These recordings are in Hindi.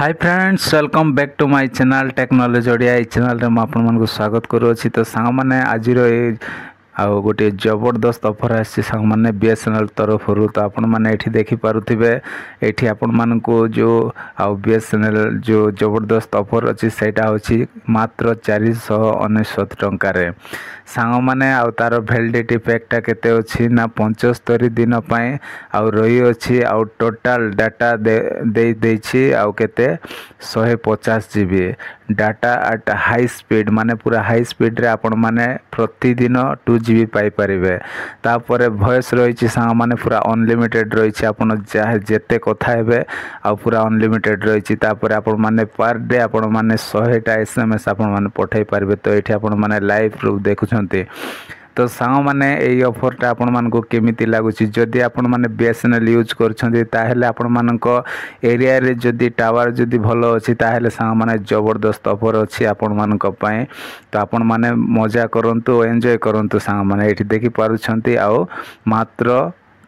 Hi friends, welcome back to my channel technology Odia. ये चैनल रे मैं आपन स्वागत करूँगी। तो सांग मैंने आज आउ गोटे जबरदस्त ऑफर आसी सांग मैंने बीएसएनएल तरफ तो आपण मैंने ये देखिपे ये आपण मान को जो आउ बीएसएनएल जो जबरदस्त ऑफर अच्छी सेटा होची मात्र 499 टंकार सांग मैंने आउ तार वैलिडिटी पैकटा केते अछि ना 75 दिन पाए आउ रही अछि आउ टोटल डाटा दे देछि आउ केते 150 GB data at high speed माने पूरा हाई स्पीड रे आपण माने प्रतिदिन 2 जीबी पाई परिबे। तापर वॉइस रही सांग माने पूरा अनलिमिटेड रही आपण जेते कथा हेबे आ पूरा अनलिमिटेड रही। तापर आपण माने पर डे आपण माने 100टा एसएमएस आपण माने पठाई परिबे। तो एठी आपण माने लाइव प्रूफ देखुछंती। तो सांग माने ये ऑफरटा आपण मानको केमिति लागुची जदि आपण माने बीएसएनएल यूज करछंती ताहेले आपण मानको एरिया रे जदि टावर जदि भलो अछि ताहेले सांग माने जबरदस्त ऑफर अछि आपण मानको पय। तो आपण माने मजा करंतु एन्जॉय करंतु सांग माने एठी देखि पारुछंती आउ मात्र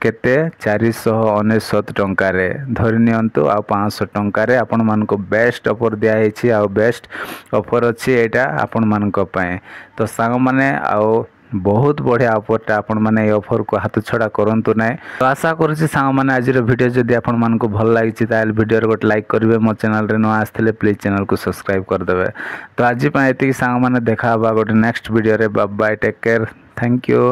केते 499 टंकार धरि नियंतु आ 500 टंकार आपण मानको बेस्ट ऑफर दिया हेछि आ बेस्ट ऑफर अछि एटा आपण मानको पय। तो सांग माने आउ बहुत बढ़िया ऑफरटा आपण माने ऑफर को हाथ छड़ा करंतु नै। तो आशा करूछि सांग माने आज वीडियो जदि आपण मानको भल लागिछि ताल वीडियो रे गोटे लाइक करिवे। मो चैनल रे न आस्थिले प्लीज चैनल को सब्सक्राइब कर देबे। तो आज पय एति सांग माने देखा बा गोटे नेक्स्ट वीडियो रे। Bye bye, take care, thank you.